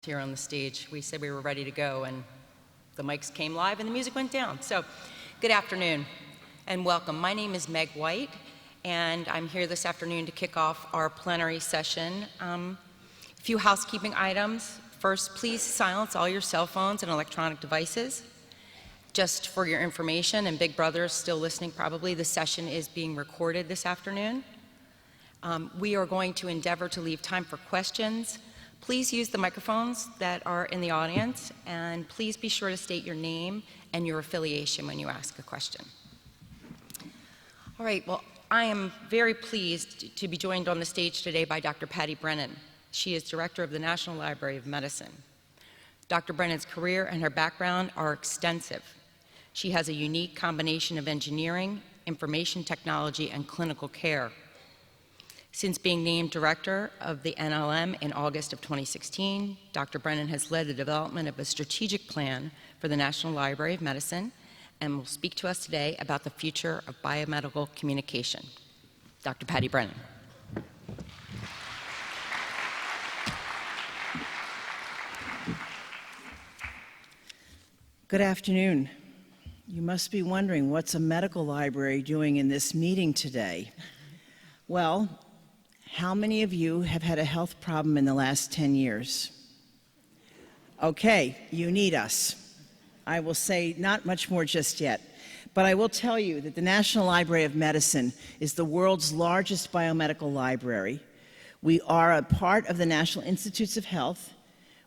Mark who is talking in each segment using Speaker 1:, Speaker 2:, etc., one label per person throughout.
Speaker 1: Here on the stage. We said we were ready to go, and the mics came live and the music went down. So, good afternoon and welcome. My name is Meg White, and I'm here this afternoon to kick off our plenary session. A few housekeeping items. First, please silence all your cell phones and electronic devices. Just for your information, and Big Brother is still listening probably, the session is being recorded this afternoon. We are going to endeavor to leave time for questions. Please use the microphones that are in the audience, and please be sure to state your name and your affiliation when you ask a question. All right, well, I am very pleased to be joined on the stage today by Dr. Patty Brennan. She is Director of the National Library of Medicine. Dr. Brennan's career and her background are extensive. She has a unique combination of engineering, information technology, and clinical care. Since being named Director of the NLM in August of 2016, Dr. Brennan has led the development of a strategic plan for the National Library of Medicine and will speak to us today about the future of biomedical communication. Dr. Patty Brennan.
Speaker 2: Good afternoon. You must be wondering, what's a medical library doing in this meeting today? Well, how many of you have had a health problem in the last 10 years? Okay, you need us. I will say not much more just yet, but I will tell you that the National Library of Medicine is the world's largest biomedical library. We are a part of the National Institutes of Health.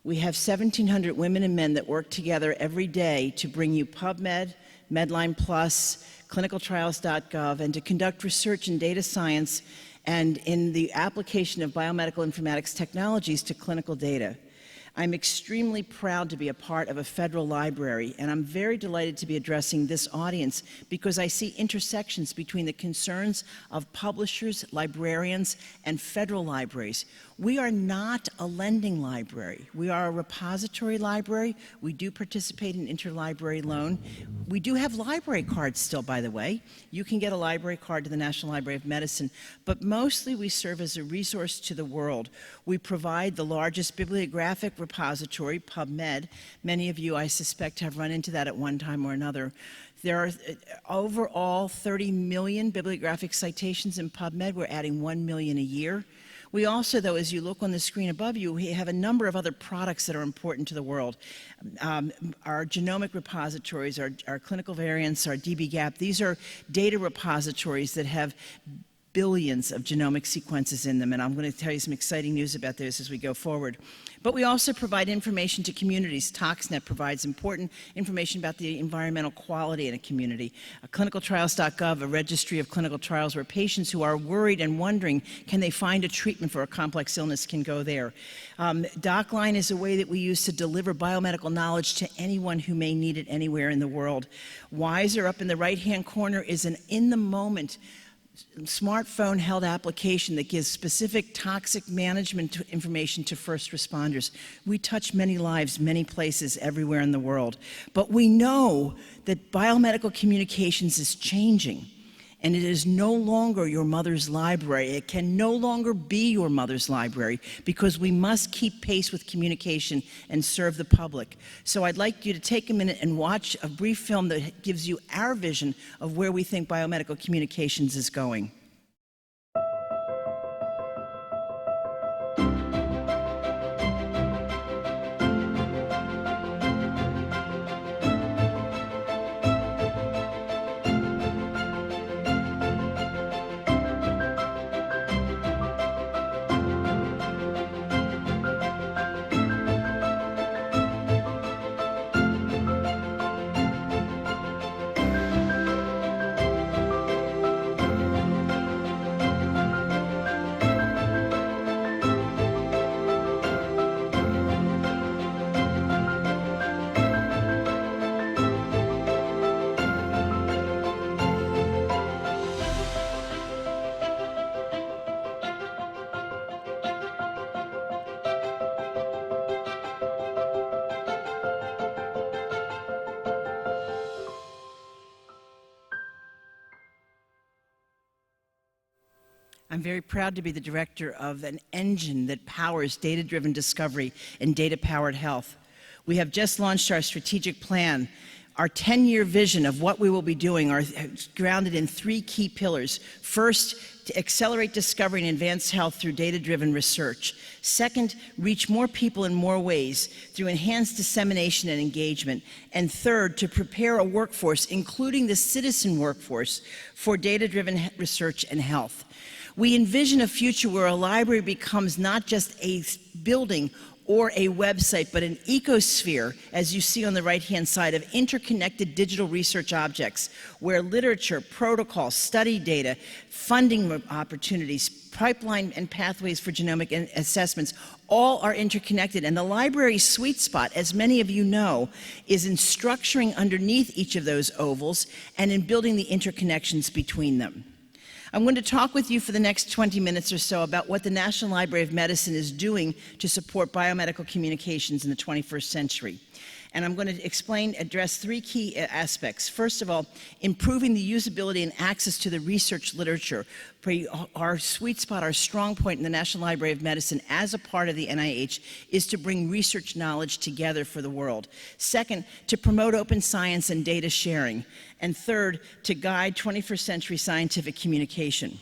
Speaker 2: We have 1,700 women and men that work together every day to bring you PubMed, MEDLINE+, clinicaltrials.gov, and to conduct research in data science and in the application of biomedical informatics technologies to clinical data. I'm extremely proud to be a part of a federal library, and I'm very delighted to be addressing this audience because I see intersections between the concerns of publishers, librarians, and federal libraries. We are not a lending library. We are a repository library. We do participate in interlibrary loan. We do have library cards still, by the way. You can get a library card to the National Library of Medicine, but mostly we serve as a resource to the world. We provide the largest bibliographic repository, PubMed. Many of you, I suspect, have run into that at one time or another. There are overall 30 million bibliographic citations in PubMed. We're adding 1 million a year. We also, though, as you look on the screen above you, we have a number of other products that are important to the world. Our genomic repositories, our clinical variants, our dbGaP, these are data repositories that have billions of genomic sequences in them, and I'm going to tell you some exciting news about this as we go forward. But we also provide information to communities. ToxNet provides important information about the environmental quality in a community. Clinicaltrials.gov, a registry of clinical trials where patients who are worried and wondering, can they find a treatment for a complex illness, can go there. DocLine is a way that we use to deliver biomedical knowledge to anyone who may need it anywhere in the world. Wiser, up in the right-hand corner, is an in-the-moment smartphone-held application that gives specific toxic management information to first responders. We touch many lives, many places, everywhere in the world. But we know that biomedical communications is changing, and it is no longer your mother's library. It can no longer be your mother's library because we must keep pace with communication and serve the public. So I'd like you to take a minute and watch a brief film that gives you our vision of where we think biomedical communications is going. I'm very proud to be the director of an engine that powers data-driven discovery and data-powered health. We have just launched our strategic plan. Our 10-year vision of what we will be doing are grounded in 3 key pillars. First, to accelerate discovery and advance health through data-driven research. Second, reach more people in more ways through enhanced dissemination and engagement. And third, to prepare a workforce, including the citizen workforce, for data-driven research and health. We envision a future where a library becomes not just a building or a website, but an ecosphere, as you see on the right-hand side, of interconnected digital research objects, where literature, protocols, study data, funding opportunities, pipeline and pathways for genomic assessments, all are interconnected. And the library's sweet spot, as many of you know, is in structuring underneath each of those ovals and in building the interconnections between them. I'm going to talk with you for the next 20 minutes or so about what the National Library of Medicine is doing to support biomedical communications in the 21st century. And I'm going to address 3 key aspects. First of all, improving the usability and access to the research literature. Our sweet spot, our strong point in the National Library of Medicine as a part of the NIH is to bring research knowledge together for the world. Second, to promote open science and data sharing. And third, to guide 21st century scientific communication.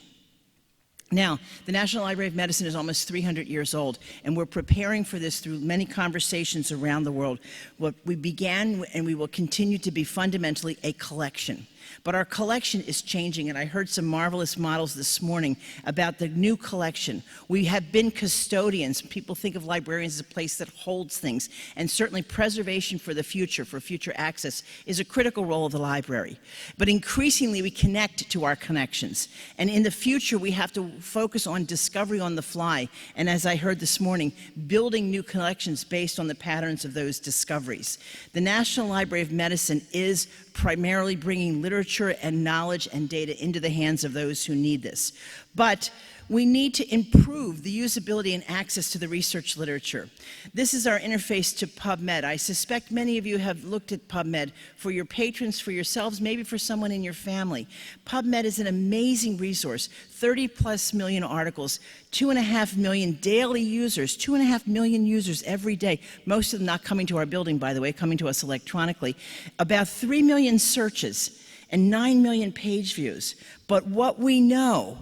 Speaker 2: Now, the National Library of Medicine is almost 300 years old, and we're preparing for this through many conversations around the world. What we began and we will continue to be fundamentally a collection. But our collection is changing, and I heard some marvelous models this morning about the new collection. We have been custodians. People think of librarians as a place that holds things, and certainly preservation for the future, for future access, is a critical role of the library. But increasingly, we connect to our connections. And in the future, we have to focus on discovery on the fly, and as I heard this morning, building new collections based on the patterns of those discoveries. The National Library of Medicine is primarily bringing literature and knowledge and data into the hands of those who need this. But we need to improve the usability and access to the research literature. This is our interface to PubMed. I suspect many of you have looked at PubMed for your patrons, for yourselves, maybe for someone in your family. PubMed is an amazing resource, 30+ million articles, 2.5 million daily users, 2.5 million users every day, most of them not coming to our building, by the way, coming to us electronically, about 3 million searches and 9 million page views. But what we know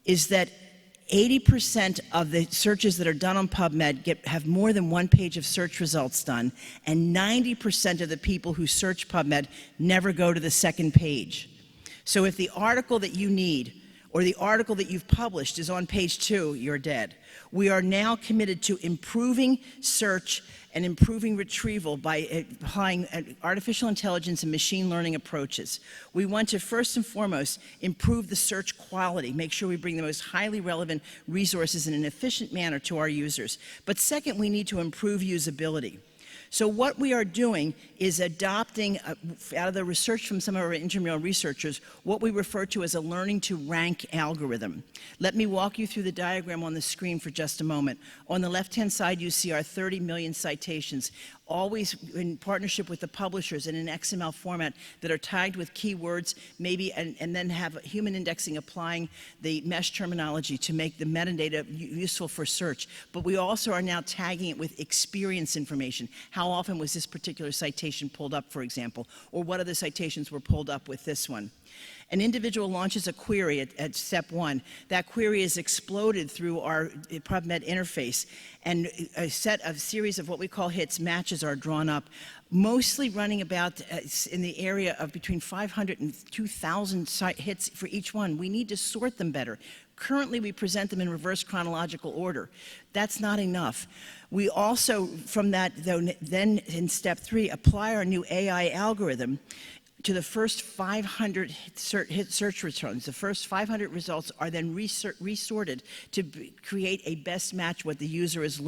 Speaker 2: is that 80% of the searches that are done on PubMed have more than 1 page of search results done, and 90% of the people who search PubMed never go to the second page. So if the article that you need or the article that you've published is on page 2, you're dead. We are now committed to improving search and improving retrieval by applying artificial intelligence and machine learning approaches. We want to first and foremost improve the search quality, make sure we bring the most highly relevant resources in an efficient manner to our users. But second, we need to improve usability. So what we are doing is adopting, out of the research from some of our intramural researchers, what we refer to as a learning to rank algorithm. Let me walk you through the diagram on the screen for just a moment. On the left-hand side, you see our 30 million citations, always in partnership with the publishers in an XML format that are tagged with keywords, maybe, and then have human indexing applying the mesh terminology to make the metadata useful for search. But we also are now tagging it with experience information. How often was this particular citation pulled up, for example, or what other citations were pulled up with this one? An individual launches a query at step 1. That query is exploded through our PubMed interface, and a series of what we call hits, matches, are drawn up, mostly running about in the area of between 500 and 2,000 hits for each one. We need to sort them better. Currently, we present them in reverse chronological order. That's not enough. We also, from that, then in step 3, apply our new AI algorithm to the first 500 search returns. The first 500 results are then resorted to create a best match what the user is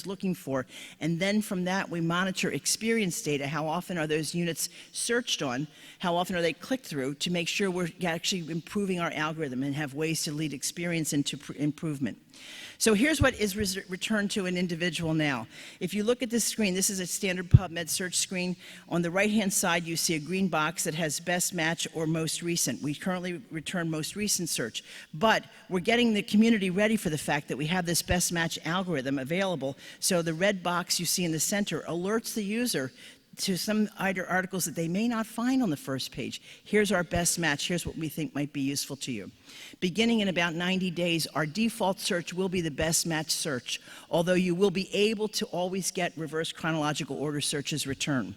Speaker 2: looking for. And then from that, we monitor experience data. How often are those units searched on? How often are they clicked through, to make sure we're actually improving our algorithm and have ways to lead experience into improvement. So here's what is returned to an individual now. If you look at this screen, this is a standard PubMed search screen. On the right-hand side, you see a green box that has best match or most recent. We currently return most recent search, but we're getting the community ready for the fact that we have this best match algorithm available. So the red box you see in the center alerts the user to some articles that they may not find on the first page. Here's our best match. Here's what we think might be useful to you. Beginning in about 90 days, our default search will be the best match search, although you will be able to always get reverse chronological order searches return.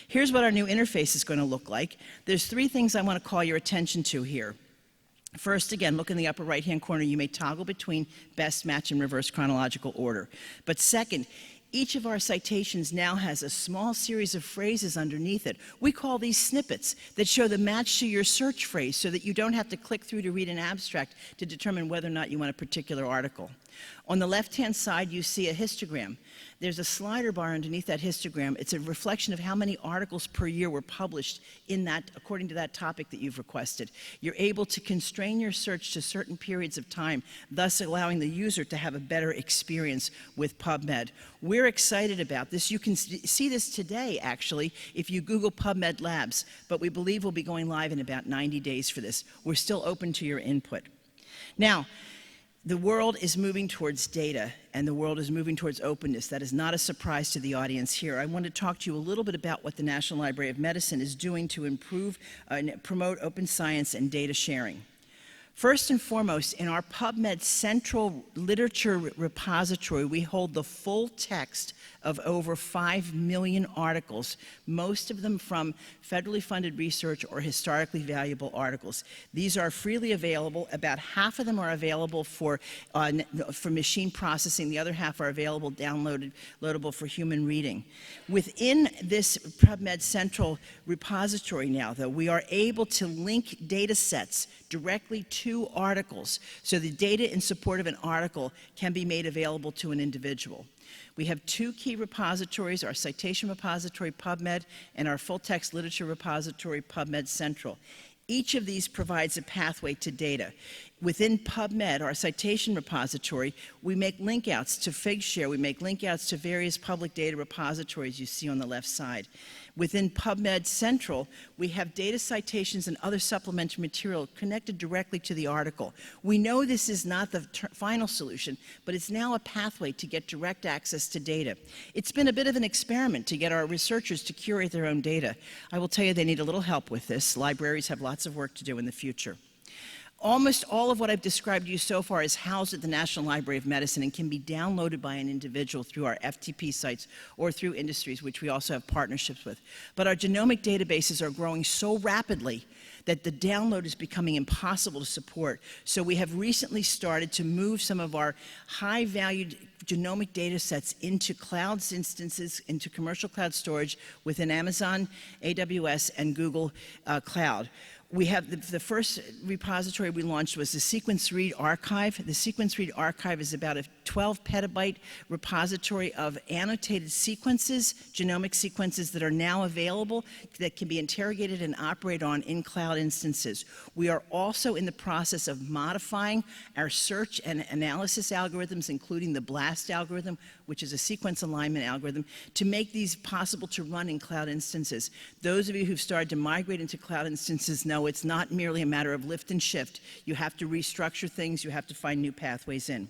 Speaker 2: Here's what our new interface is going to look like. There's 3 things I want to call your attention to here. First, again, look in the upper right-hand corner. You may toggle between best match and reverse chronological order. But second, each of our citations now has a small series of phrases underneath it. We call these snippets that show the match to your search phrase so that you don't have to click through to read an abstract to determine whether or not you want a particular article. On the left-hand side, you see a histogram. There's a slider bar underneath that histogram. It's a reflection of how many articles per year were published in that, according to that topic that you've requested. You're able to constrain your search to certain periods of time, thus allowing the user to have a better experience with PubMed. We're excited about this. You can see this today, actually, if you Google PubMed Labs, but we believe we'll be going live in about 90 days for this. We're still open to your input. Now, the world is moving towards data, and the world is moving towards openness. That is not a surprise to the audience here. I want to talk to you a little bit about what the National Library of Medicine is doing to improve and promote open science and data sharing. First and foremost, in our PubMed Central Literature Repository, we hold the full text of over 5 million articles, most of them from federally funded research or historically valuable articles. These are freely available. About half of them are available for machine processing. The other half are available downloadable for human reading. Within this PubMed Central Repository now, though, we are able to link data sets directly to articles, so the data in support of an article can be made available to an individual. We have 2 key repositories, our citation repository, PubMed, and our full-text literature repository, PubMed Central. Each of these provides a pathway to data. Within PubMed, our citation repository, we make link outs to Figshare. We make link outs to various public data repositories you see on the left side. Within PubMed Central, we have data citations and other supplementary material connected directly to the article. We know this is not the final solution, but it's now a pathway to get direct access to data. It's been a bit of an experiment to get our researchers to curate their own data. I will tell you they need a little help with this. Libraries have lots of work to do in the future. Almost all of what I've described to you so far is housed at the National Library of Medicine and can be downloaded by an individual through our FTP sites or through industries, which we also have partnerships with. But our genomic databases are growing so rapidly that the download is becoming impossible to support. So we have recently started to move some of our high-valued genomic data sets into cloud instances, into commercial cloud storage within Amazon, AWS, and Google Cloud. We have the first repository we launched was the Sequence Read Archive. The Sequence Read Archive is about a 12 petabyte repository of annotated sequences, genomic sequences that are now available that can be interrogated and operated on in cloud instances. We are also in the process of modifying our search and analysis algorithms, including the BLAST algorithm, which is a sequence alignment algorithm, to make these possible to run in cloud instances. Those of you who've started to migrate into cloud instances know it's not merely a matter of lift and shift. You have to restructure things. You have to find new pathways in.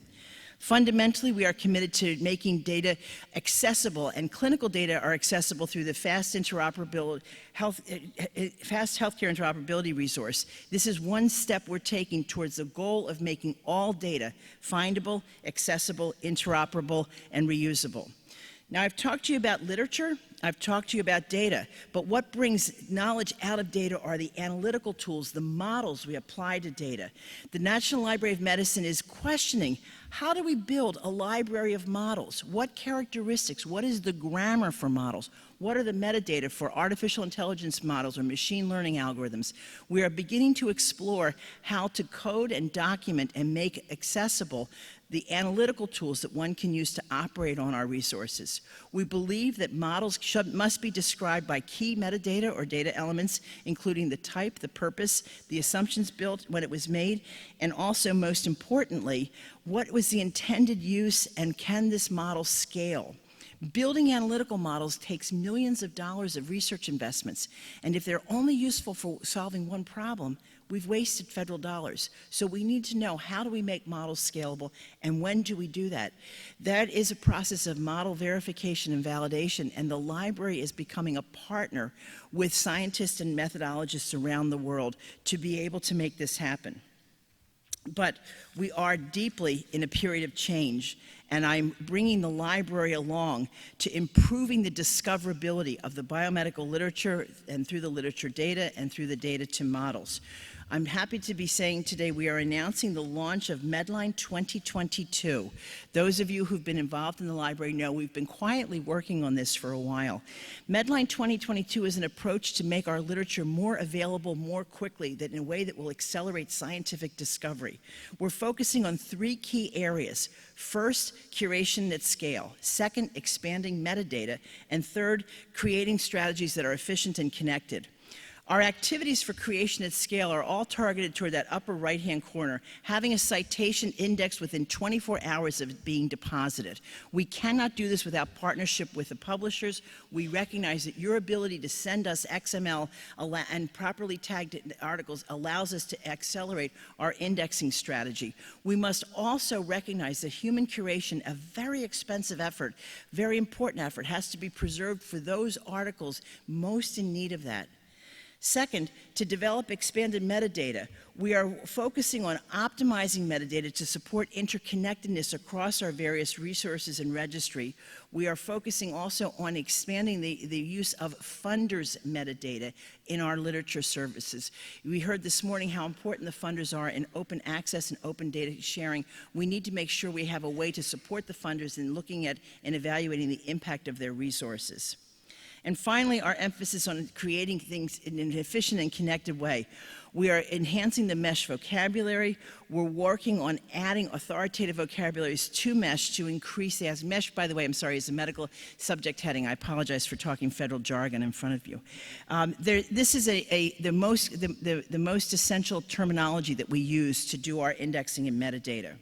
Speaker 2: Fundamentally, we are committed to making data accessible, and clinical data are accessible through the fast healthcare interoperability resource. This is one step we're taking towards the goal of making all data findable, accessible, interoperable, and reusable. Now, I've talked to you about literature, I've talked to you about data, but what brings knowledge out of data are the analytical tools, the models we apply to data. The National Library of Medicine is questioning, how do we build a library of models? What characteristics, what is the grammar for models? What are the metadata for artificial intelligence models or machine learning algorithms? We are beginning to explore how to code and document and make accessible the analytical tools that one can use to operate on our resources. We believe that models must be described by key metadata or data elements, including the type, the purpose, the assumptions built when it was made, and also, most importantly, what was the intended use and can this model scale? Building analytical models takes millions of dollars of research investments, and if they're only useful for solving one problem, we've wasted federal dollars. So we need to know, how do we make models scalable, and when do we do that? That is a process of model verification and validation, and the library is becoming a partner with scientists and methodologists around the world to be able to make this happen. But we are deeply in a period of change, and I'm bringing the library along to improving the discoverability of the biomedical literature and through the literature data and through the data to models. I'm happy to be saying today we are announcing the launch of MEDLINE 2022. Those of you who've been involved in the library know we've been quietly working on this for a while. MEDLINE 2022 is an approach to make our literature more available more quickly, in a way that will accelerate scientific discovery. We're focusing on 3 key areas. First, curation at scale. Second, expanding metadata. And third, creating strategies that are efficient and connected. Our activities for creation at scale are all targeted toward that upper right-hand corner, having a citation index within 24 hours of it being deposited. We cannot do this without partnership with the publishers. We recognize that your ability to send us XML and properly tagged articles allows us to accelerate our indexing strategy. We must also recognize that human curation, a very expensive effort, very important effort, has to be preserved for those articles most in need of that. Second, to develop expanded metadata, we are focusing on optimizing metadata to support interconnectedness across our various resources and registry. We are focusing also on expanding the use of funders' metadata in our literature services. We heard this morning how important the funders are in open access and open data sharing. We need to make sure we have a way to support the funders in looking at and evaluating the impact of their resources. And finally, our emphasis on creating things in an efficient and connected way. We are enhancing the MESH vocabulary. We're working on adding authoritative vocabularies to MESH to increase the MESH, by the way, I'm sorry, is a medical subject heading. I apologize for talking federal jargon in front of you. This is the most essential terminology that we use to do our indexing and metadata.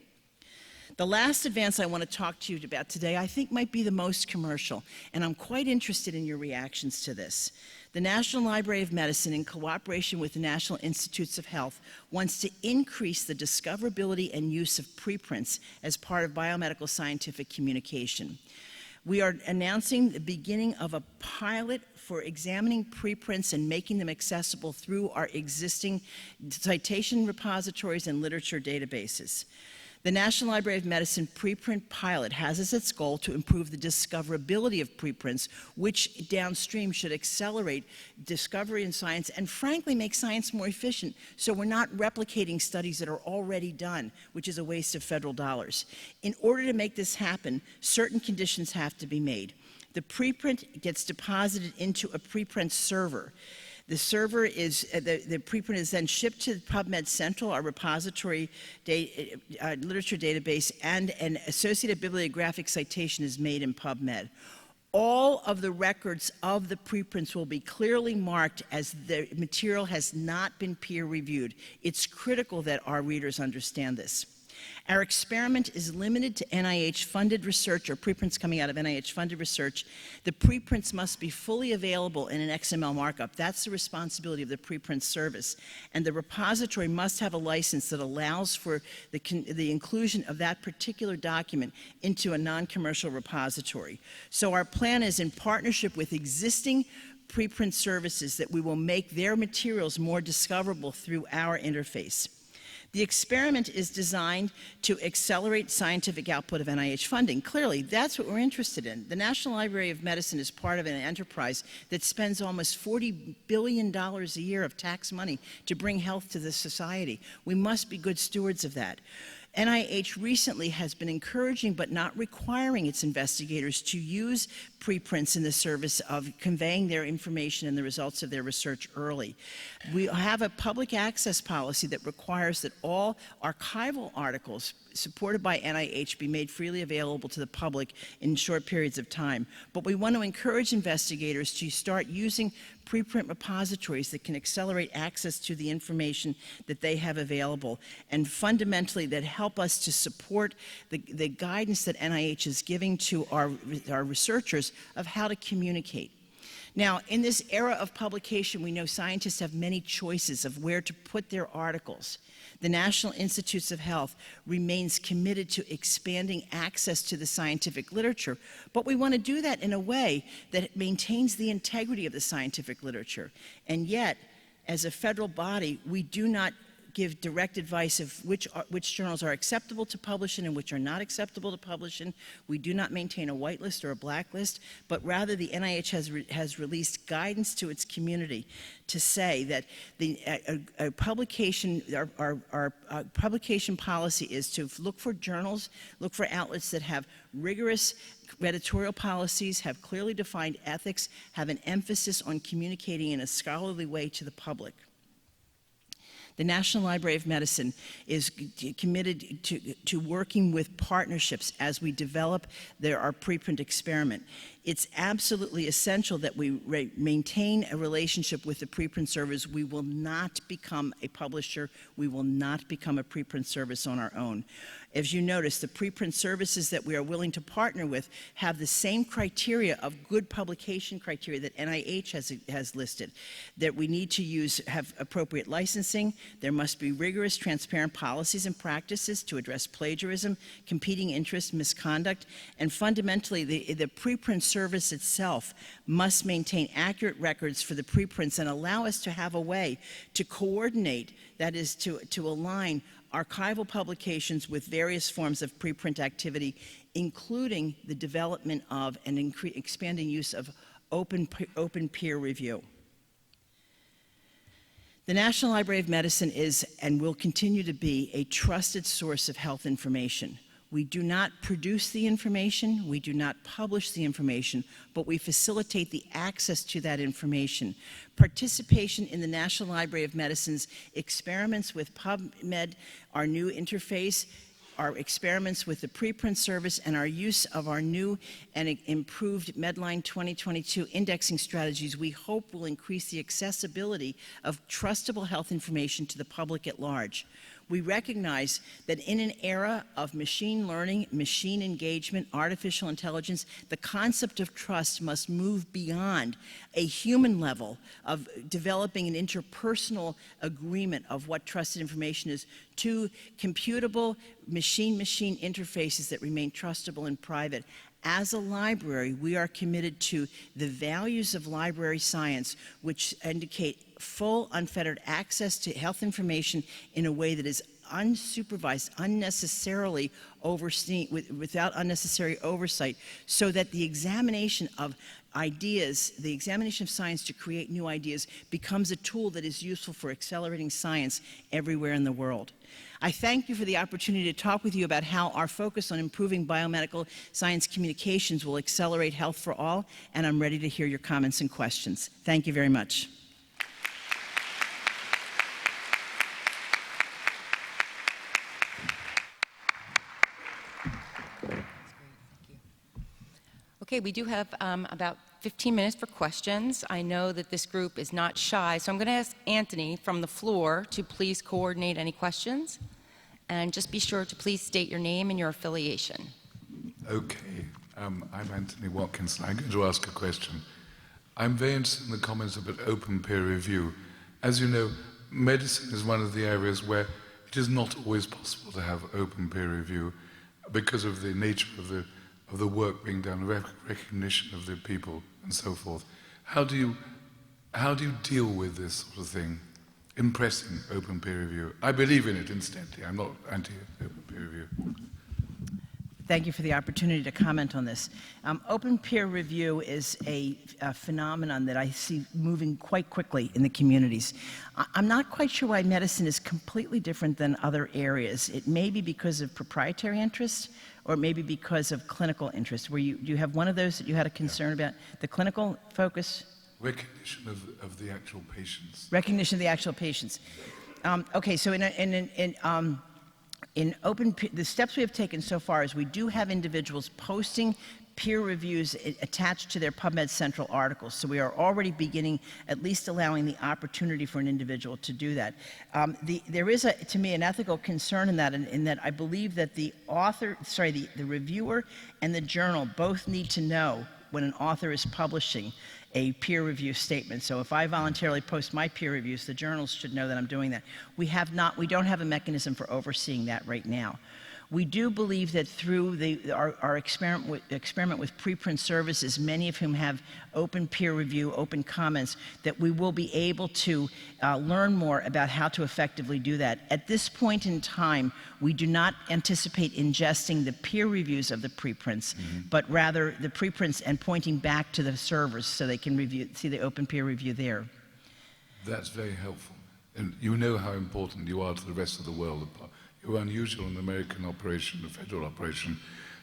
Speaker 2: The last advance I want to talk to you about today I think might be the most commercial, and I'm quite interested in your reactions to this. The National Library of Medicine, in cooperation with the National Institutes of Health, wants to increase the discoverability and use of preprints as part of biomedical scientific communication. We are announcing the beginning of a pilot for examining preprints and making them accessible through our existing citation repositories and literature databases. The National Library of Medicine preprint pilot has as its goal to improve the discoverability of preprints, which downstream should accelerate discovery in science and frankly make science more efficient, so we're not replicating studies that are already done, which is a waste of federal dollars. In order to make this happen, certain conditions have to be made. The preprint gets deposited into a preprint server. The server is, the preprint is then shipped to PubMed Central, our repository literature database, and an associated bibliographic citation is made in PubMed. All of the records of the preprints will be clearly marked as the material has not been peer reviewed. It's critical that our readers understand this. Our experiment is limited to NIH-funded research or preprints coming out of NIH-funded research. The preprints must be fully available in an XML markup. That's the responsibility of the preprint service. And the repository must have a license that allows for the inclusion of that particular document into a non-commercial repository. So our plan is, in partnership with existing preprint services, that we will make their materials more discoverable through our interface. The experiment is designed to accelerate scientific output of NIH funding. Clearly, that's what we're interested in. The National Library of Medicine is part of an enterprise that spends almost $40 billion a year of tax money to bring health to the society. We must be good stewards of that. NIH recently has been encouraging but not requiring its investigators to use preprints in the service of conveying their information and the results of their research early. We have a public access policy that requires that all archival articles supported by NIH be made freely available to the public in short periods of time. But we want to encourage investigators to start using preprint repositories that can accelerate access to the information that they have available, and fundamentally that help us to support the guidance that NIH is giving to our researchers of how to communicate. Now, in this era of publication, we know scientists have many choices of where to put their articles. The National Institutes of Health remains committed to expanding access to the scientific literature, but we want to do that in a way that maintains the integrity of the scientific literature. And yet, as a federal body, we do not give direct advice of which journals are acceptable to publish in and which are not acceptable to publish in. We do not maintain a whitelist or a blacklist, but rather the NIH has released guidance to its community to say that our publication policy is to look for journals, look for outlets that have rigorous editorial policies, have clearly defined ethics, have an emphasis on communicating in a scholarly way to the public. The National Library of Medicine is committed to working with partnerships as we develop our preprint experiment. It's absolutely essential that we maintain a relationship with the preprint service. We will not become a publisher. We will not become a preprint service on our own. As you notice, the preprint services that we are willing to partner with have the same criteria of good publication criteria that NIH has listed, that we need to have appropriate licensing. There must be rigorous, transparent policies and practices to address plagiarism, competing interests, misconduct, and fundamentally, the preprint service itself must maintain accurate records for the preprints and allow us to have a way to coordinate, that is, to align archival publications with various forms of preprint activity, including the development of and expanding use of open peer review. The National Library of Medicine is and will continue to be a trusted source of health information. We do not produce the information, we do not publish the information, but we facilitate the access to that information. Participation in the National Library of Medicine's experiments with PubMed, our new interface, our experiments with the preprint service, and our use of our new and improved MEDLINE 2022 indexing strategies, we hope will increase the accessibility of trustable health information to the public at large. We recognize that in an era of machine learning, machine engagement, artificial intelligence, the concept of trust must move beyond a human level of developing an interpersonal agreement of what trusted information is to computable machine-machine interfaces that remain trustable and private. As a library, we are committed to the values of library science, which indicate full, unfettered access to health information in a way that is unsupervised, unnecessarily overseen, without unnecessary oversight, so that the examination of ideas, the examination of science to create new ideas, becomes a tool that is useful for accelerating science everywhere in the world. I thank you for the opportunity to talk with you about how our focus on improving biomedical science communications will accelerate health for all, and I'm ready to hear your comments and questions. Thank you very much.
Speaker 1: Okay, we do have about 15 minutes for questions. I know that this group is not shy, so I'm going to ask Anthony from the floor to please coordinate any questions. And just be sure to please state your name and your affiliation.
Speaker 3: Okay, I'm Anthony Watkins, and I'm going to ask a question. I'm very interested in the comments about open peer review. As you know, medicine is one of the areas where it is not always possible to have open peer review because of the nature of the work being done, recognition of the people, and so forth. How do you deal with this sort of thing? Impressing open peer review. I believe in it, incidentally. I'm not anti-open peer review.
Speaker 2: Thank you for the opportunity to comment on this. Open peer review is a phenomenon that I see moving quite quickly in the communities. I'm not quite sure why medicine is completely different than other areas. It may be because of proprietary interests, or maybe because of clinical interest. Do you have one of those that you had a concern about? The clinical focus?
Speaker 3: Recognition of the actual patients.
Speaker 2: Recognition of the actual patients. Okay, so the steps we have taken so far is we do have individuals posting peer reviews attached to their PubMed Central articles. So we are already beginning, at least allowing the opportunity for an individual to do that. There is, to me, an ethical concern in that I believe that the reviewer and the journal both need to know when an author is publishing a peer review statement. So if I voluntarily post my peer reviews, the journals should know that I'm doing that. We don't have a mechanism for overseeing that right now. We do believe that through our experiment with preprint services, many of whom have open peer review, open comments, that we will be able to learn more about how to effectively do that. At this point in time, we do not anticipate ingesting the peer reviews of the preprints, but rather the preprints and pointing back to the servers so they can see the open peer review there.
Speaker 3: That's very helpful. And you know how important you are to the rest of the world. You're unusual in the American operation, the federal operation,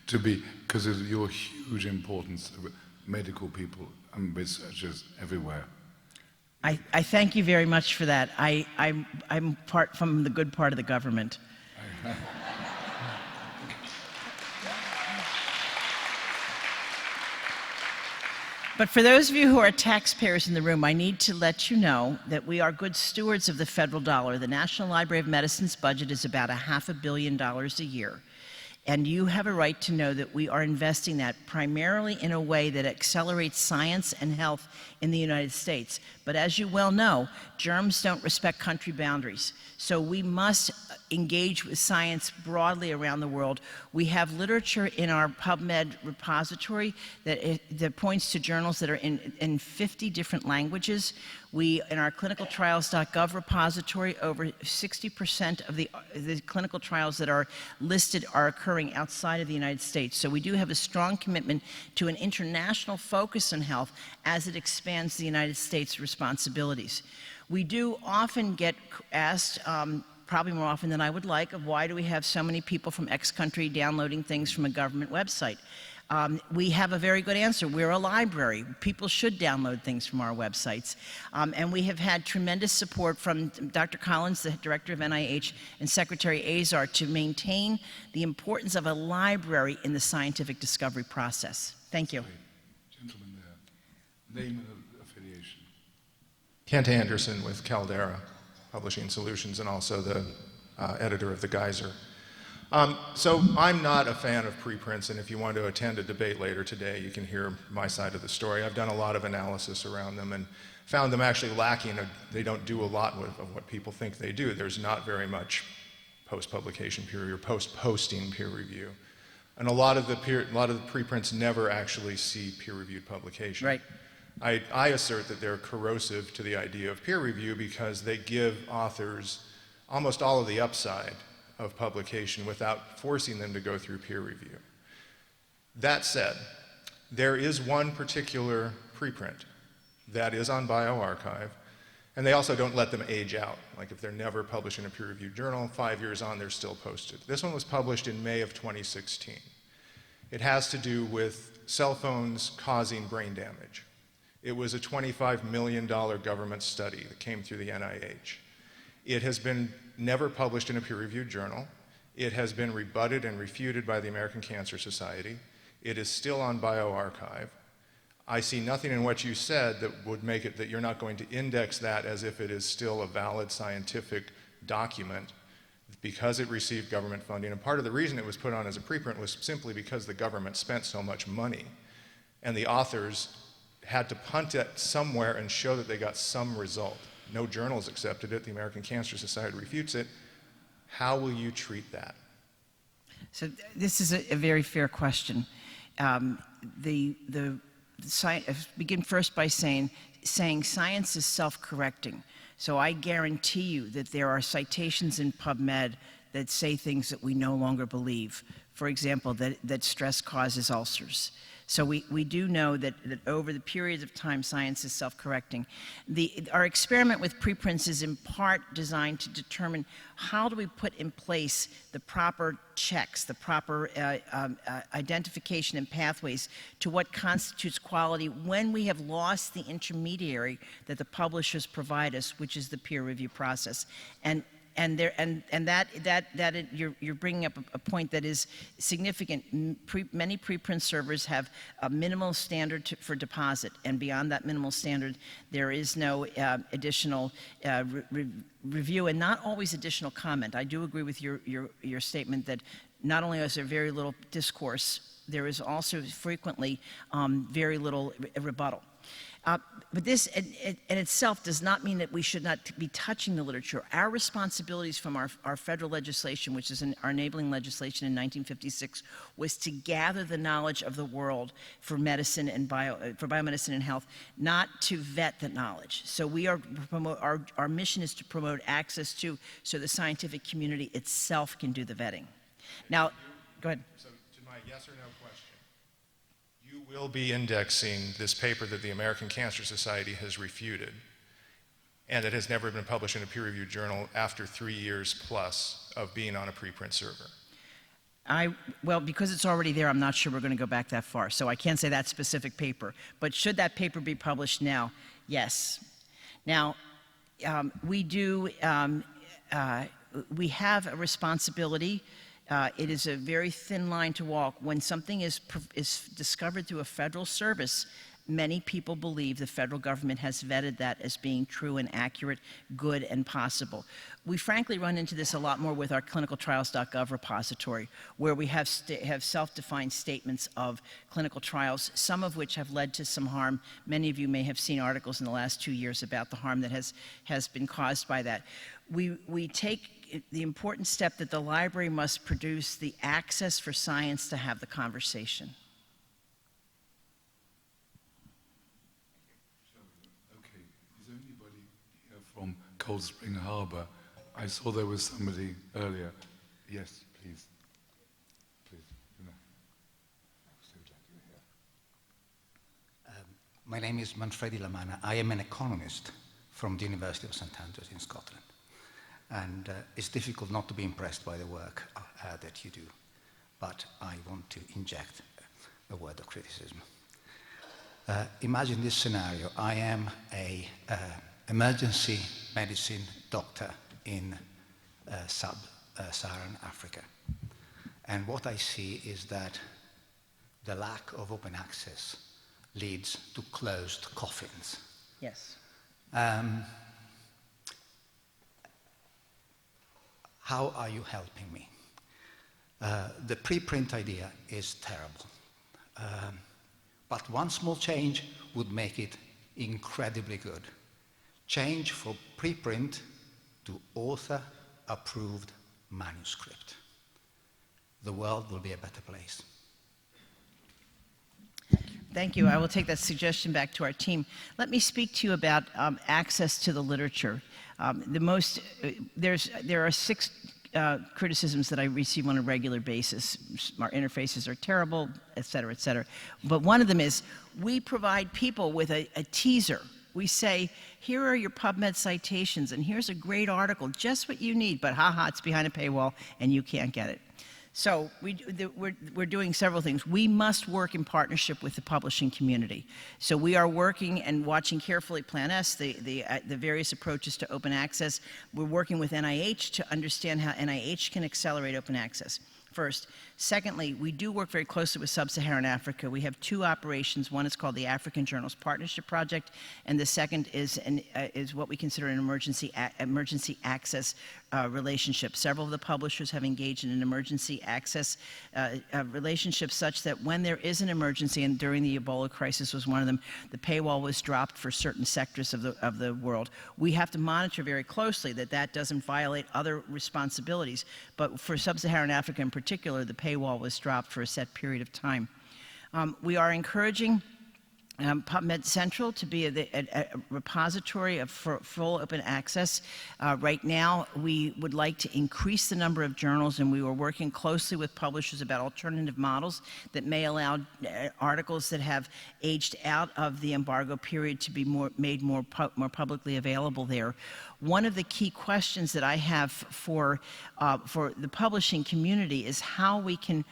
Speaker 3: to be, because of your huge importance of medical people and researchers everywhere.
Speaker 2: I thank you very much for that. I'm part from the good part of the government. But for those of you who are taxpayers in the room, I need to let you know that we are good stewards of the federal dollar. The National Library of Medicine's budget is about $500 million a year. And you have a right to know that we are investing that primarily in a way that accelerates science and health in the United States. But as you well know, germs don't respect country boundaries. So we must engage with science broadly around the world. We have literature in our PubMed repository that points to journals that are in 50 different languages. In our clinicaltrials.gov repository, over 60% of the clinical trials that are listed are occurring outside of the United States. So we do have a strong commitment to an international focus on health as it expands the United States' responsibilities. We do often get asked, probably more often than I would like, of why do we have so many people from X country downloading things from a government website? We have a very good answer. We're a library. People should download things from our websites. And we have had tremendous support from Dr. Collins, the director of NIH, and Secretary Azar to maintain the importance of a library in the scientific discovery process. Thank you.
Speaker 3: Gentleman there. Name and affiliation.
Speaker 4: Kent Anderson with Caldera Publishing Solutions and also the editor of The Geyser. So I'm not a fan of preprints, and if you want to attend a debate later today, you can hear my side of the story. I've done a lot of analysis around them and found them actually lacking. They don't do a lot of what people think they do. There's not very much post-publication peer review or post-posting peer review. And a lot of the preprints never actually see peer-reviewed publication.
Speaker 2: Right.
Speaker 4: I assert that they're corrosive to the idea of peer review because they give authors almost all of the upside of publication without forcing them to go through peer review. That said, there is one particular preprint that is on bioRxiv, and they also don't let them age out. Like if they're never published in a peer-reviewed journal, 5 years on, they're still posted. This one was published in May of 2016. It has to do with cell phones causing brain damage. It was a $25 million government study that came through the NIH. It has been never published in a peer-reviewed journal. It has been rebutted and refuted by the American Cancer Society. It is still on bioRxiv. I see nothing in what you said that would make it that you're not going to index that as if it is still a valid scientific document because it received government funding. And part of the reason it was put on as a preprint was simply because the government spent so much money and the authors had to punt it somewhere and show that they got some result. No journals accepted it. The American Cancer Society refutes it. How will you treat that?
Speaker 2: So this is a very fair question. Begin first by saying science is self-correcting. So I guarantee you that there are citations in PubMed that say things that we no longer believe. For example, that stress causes ulcers. So we do know that over the periods of time, science is self-correcting. Our experiment with preprints is in part designed to determine how do we put in place the proper checks, the proper identification and pathways to what constitutes quality when we have lost the intermediary that the publishers provide us, which is the peer review process. And You're bringing up a point that is significant. Many preprint servers have a minimal standard for deposit, and beyond that minimal standard, there is no additional review, and not always additional comment. I do agree with your statement that not only is there very little discourse, there is also frequently very little rebuttal. But this in itself does not mean that we should not be touching the literature. Our responsibilities from our federal legislation, which is our enabling legislation in 1956, was to gather the knowledge of the world for medicine and for biomedicine and health, not to vet the knowledge. So our mission is to promote access to, so the scientific community itself can do the vetting. Now, go ahead.
Speaker 4: So to my yes or no question, you will be indexing this paper that the American Cancer Society has refuted and that has never been published in a peer-reviewed journal after 3 years plus of being on a preprint server.
Speaker 2: Well, because it's already there, I'm not sure we're going to go back that far. So I can't say that specific paper. But should that paper be published now? Yes. Now, we have a responsibility. It is a very thin line to walk. When something is discovered through a federal service, many people believe the federal government has vetted that as being true and accurate, good, and possible. We frankly run into this a lot more with our clinicaltrials.gov repository, where we have self-defined statements of clinical trials, some of which have led to some harm. Many of you may have seen articles in the last 2 years about the harm that has been caused by that. We take the important step that the library must produce the access for science to have the conversation.
Speaker 3: Okay, is there anybody here from Cold Spring Harbor? I saw there was somebody earlier. Yes, please. Please. So glad you're here.
Speaker 5: My name is Manfredi Lamanna. I am an economist from the University of St Andrews in Scotland. And it's difficult not to be impressed by the work that you do. But I want to inject a word of criticism. Imagine this scenario. I am an emergency medicine doctor in sub-Saharan Africa. And what I see is that the lack of open access leads to closed coffins.
Speaker 2: Yes.
Speaker 5: How are you helping me? The preprint idea is terrible. But one small change would make it incredibly good. Change for preprint to author-approved manuscript. The world will be a better place.
Speaker 2: Thank you. I will take that suggestion back to our team. Let me speak to you about access to the literature. There are 6 criticisms that I receive on a regular basis. Our interfaces are terrible, et cetera, et cetera. But one of them is we provide people with a teaser. We say, here are your PubMed citations, and here's a great article, just what you need, but it's behind a paywall, and you can't get it. So we're doing several things. We must work in partnership with the publishing community. So we are working and watching carefully Plan S, the various approaches to open access. We're working with NIH to understand how NIH can accelerate open access. First. Secondly, we do work very closely with Sub-Saharan Africa. We have 2 operations. One is called the African Journals Partnership Project, and the second is what we consider an emergency access relationship. Several of the publishers have engaged in an emergency access relationship such that when there is an emergency, and during the Ebola crisis was one of them, the paywall was dropped for certain sectors of the world. We have to monitor very closely that doesn't violate other responsibilities, but for Sub-Saharan Africa in particular, the paywall was dropped for a set period of time. We are encouraging PubMed Central to be a repository of full open access. Right now, we would like to increase the number of journals, and we were working closely with publishers about alternative models that may allow articles that have aged out of the embargo period to be made more publicly available there. One of the key questions that I have for the publishing community is how we can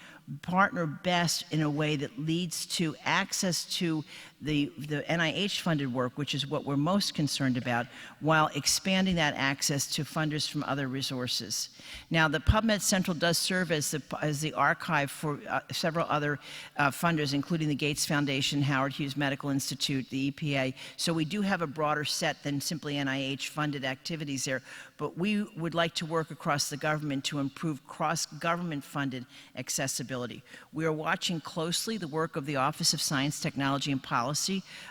Speaker 2: partner best in a way that leads to access to the NIH-funded work, which is what we're most concerned about, while expanding that access to funders from other resources. Now, the PubMed Central does serve as the archive for several other funders, including the Gates Foundation, Howard Hughes Medical Institute, the EPA. So we do have a broader set than simply NIH-funded activities there, but we would like to work across the government to improve cross-government funded accessibility. We are watching closely the work of the Office of Science, Technology, and Policy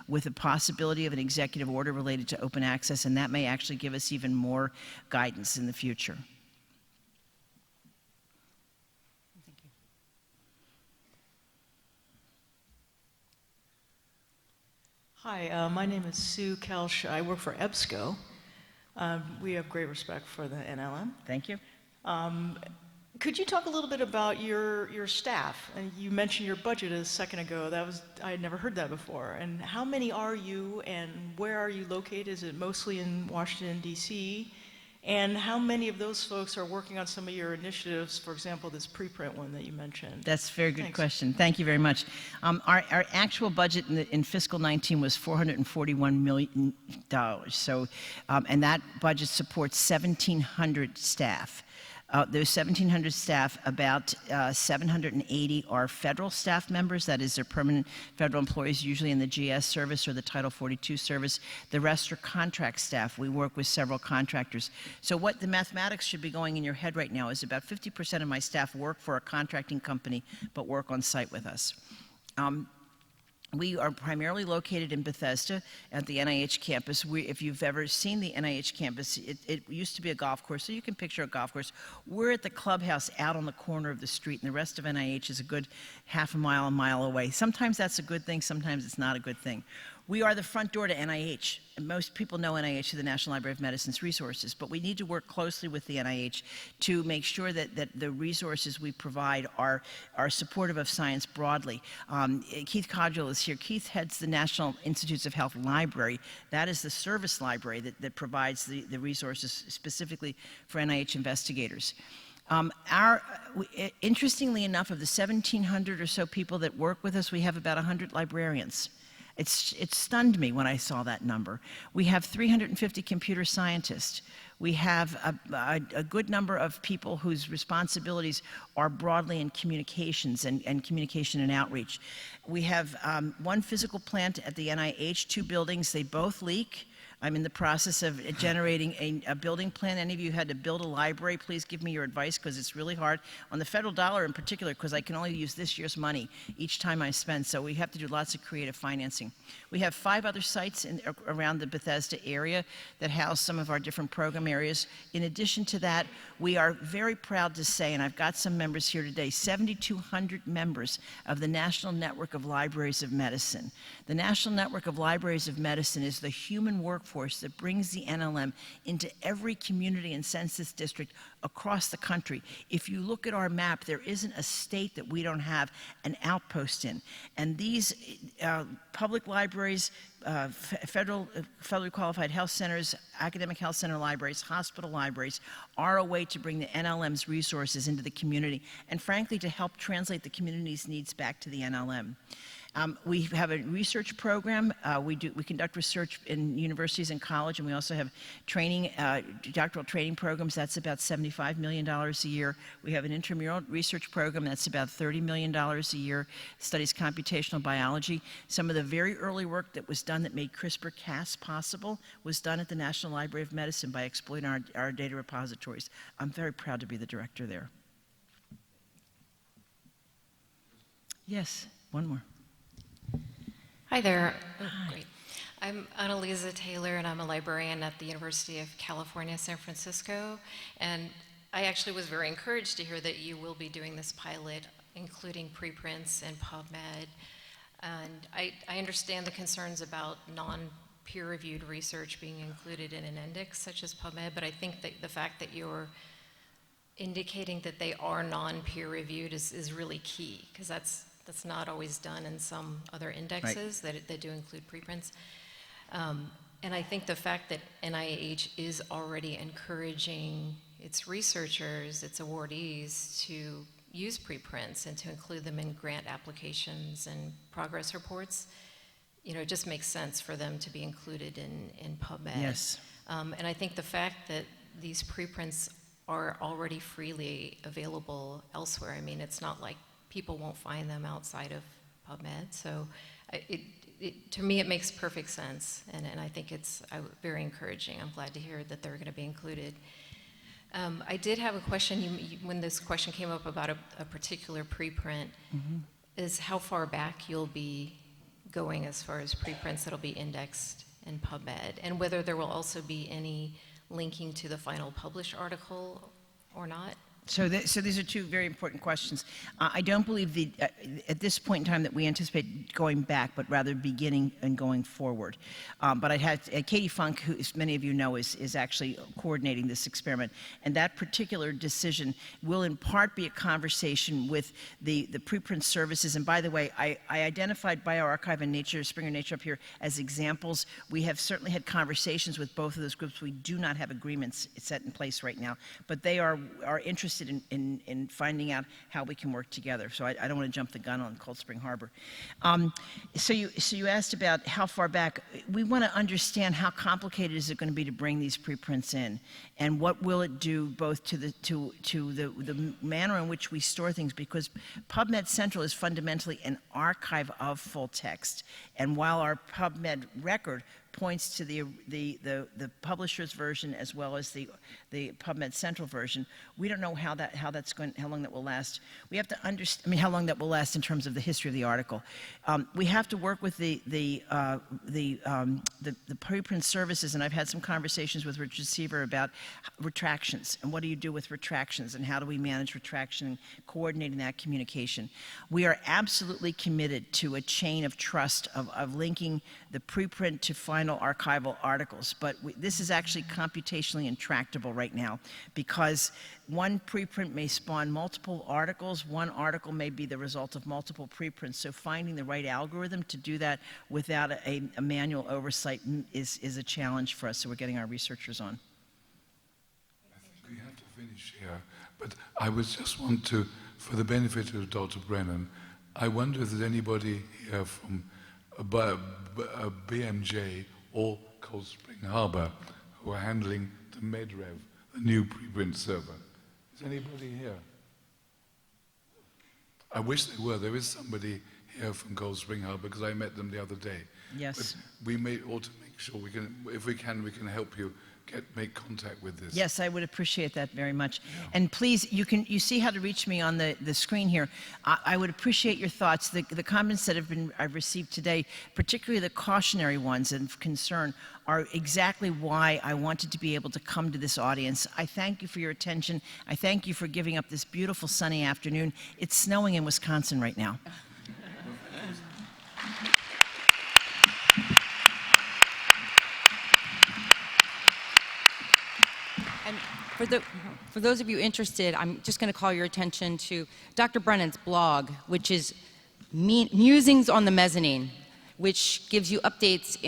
Speaker 2: with the possibility of an executive order related to open access, and that may actually give us even more guidance in the future.
Speaker 1: Thank you.
Speaker 6: Hi, my name is Sue Kelsch. I work for EBSCO. We have great respect for the NLM.
Speaker 2: Thank you.
Speaker 6: Could you talk a little bit about your staff? You mentioned your budget a second ago. I had never heard that before. And how many are you, and where are you located? Is it mostly in Washington, D.C.? And how many of those folks are working on some of your initiatives, for example, this preprint one that you mentioned?
Speaker 2: That's a very good
Speaker 6: Thanks.
Speaker 2: question. Thank you very much. Our actual budget in fiscal 19 was $441 million. So, and that budget supports 1,700 staff. There's 1,700 staff, about 780 are federal staff members, that is, they're permanent federal employees, usually in the GS service or the Title 42 service. The rest are contract staff. We work with several contractors. So what the mathematics should be going in your head right now is about 50% of my staff work for a contracting company, but work on site with us. We are primarily located in Bethesda at the NIH campus. If you've ever seen the NIH campus, it used to be a golf course, so you can picture a golf course. We're at the clubhouse out on the corner of the street, and the rest of NIH is a good half a mile away. Sometimes that's a good thing, sometimes it's not a good thing. We are the front door to NIH. And most people know NIH through the National Library of Medicine's resources, but we need to work closely with the NIH to make sure that the resources we provide are supportive of science broadly. Keith Codgel is here. Keith heads the National Institutes of Health Library. That is the service library that provides the resources specifically for NIH investigators. Interestingly enough, of the 1,700 or so people that work with us, we have about 100 librarians. It stunned me when I saw that number. We have 350 computer scientists. We have a good number of people whose responsibilities are broadly in communications and communication and outreach. We have one physical plant at the NIH, 2 buildings. They both leak. I'm in the process of generating a building plan. Any of you had to build a library, please give me your advice, because it's really hard. On the federal dollar in particular, because I can only use this year's money each time I spend, so we have to do lots of creative financing. We have 5 other sites around the Bethesda area that house some of our different program areas. In addition to that, we are very proud to say, and I've got some members here today, 7,200 members of the National Network of Libraries of Medicine. The National Network of Libraries of Medicine is the human workforce that brings the NLM into every community and census district across the country. If you look at our map, there isn't a state that we don't have an outpost in. And these public libraries, federally qualified health centers, academic health center libraries, hospital libraries, are a way to bring the NLM's resources into the community, and frankly, to help translate the community's needs back to the NLM. We have a research program. We conduct research in universities and college, and we also have training, doctoral training programs. That's about $75 million a year. We have an intramural research program that's about $30 million a year. Studies computational biology. Some of the very early work that was done that made CRISPR-Cas possible was done at the National Library of Medicine by exploiting our data repositories. I'm very proud to be the director there. Yes, one more.
Speaker 7: Hi there. Oh, great. I'm Annalisa Taylor, and I'm a librarian at the University of California, San Francisco. And I actually was very encouraged to hear that you will be doing this pilot, including preprints and PubMed. And I understand the concerns about non-peer-reviewed research being included in an index such as PubMed, but I think that the fact that you're indicating that they are non-peer-reviewed is really key, because that's not always done in some other indexes that do include preprints. And I think the fact that NIH is already encouraging its researchers, its awardees, to use preprints and to include them in grant applications and progress reports, you know, it just makes sense for them to be included in PubMed.
Speaker 2: Yes.
Speaker 7: And I think the fact that these preprints are already freely available elsewhere, I mean, it's not like people won't find them outside of PubMed. So to me, it makes perfect sense, and I think it's very encouraging. I'm glad to hear that they're going to be included. I did have a question, when this question came up about a particular preprint, is how far back you'll be going as far as preprints that'll be indexed in PubMed, and whether there will also be any linking to the final published article or not.
Speaker 2: So these are two very important questions. I don't believe at this point in time that we anticipate going back, but rather beginning and going forward. But I had Katie Funk, who, as many of you know, is actually coordinating this experiment. And that particular decision will in part be a conversation with the preprint services. And by the way, I identified bioRxiv and Nature, Springer Nature up here as examples. We have certainly had conversations with both of those groups. We do not have agreements set in place right now, but they are interested in finding out how we can work together. So I don't want to jump the gun on Cold Spring Harbor. So you asked about how far back. We want to understand how complicated is it going to be to bring these preprints in, and what will it do both to the manner in which we store things, because PubMed Central is fundamentally an archive of full text, and while our PubMed record points to the publisher's version as well as the PubMed Central version, we don't know how long that will last. We have to understand, how long that will last in terms of the history of the article. We have to work with the preprint services, and I've had some conversations with Richard Seaver about retractions, and what do you do with retractions, and how do we manage retraction and coordinating that communication. We are absolutely committed to a chain of trust of linking the preprint to final archival articles, but this is actually computationally intractable right now, because one preprint may spawn multiple articles, one article may be the result of multiple preprints, so finding the right algorithm to do that without a manual oversight is a challenge for us, so we're getting our researchers on.
Speaker 3: I think we have to finish here, but I would just want to, for the benefit of Dr. Brennan, I wonder if there's anybody here from BMJ or Cold Spring Harbor who are handling the MedRev, the new preprint server. Is anybody here? I wish there were. There is somebody here from Cold Spring Harbor, because I met them the other day.
Speaker 2: Yes.
Speaker 3: But we ought to make sure we can, if we can help you make contact with this.
Speaker 2: Yes, I would appreciate that very much. Yeah. And please, you see how to reach me on the screen here. I would appreciate your thoughts. The comments that I've received today, particularly the cautionary ones of concern, are exactly why I wanted to be able to come to this audience. I thank you for your attention. I thank you for giving up this beautiful sunny afternoon. It's snowing in Wisconsin right now.
Speaker 1: And for those of you interested, I'm just going to call your attention to Dr. Brennan's blog, which is Musings on the Mezzanine, which gives you updates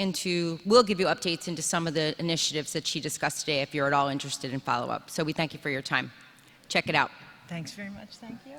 Speaker 1: will give you updates into some of the initiatives that she discussed today if you're at all interested in follow-up. So we thank you for your time. Check it out.
Speaker 2: Thanks very much. Thank you.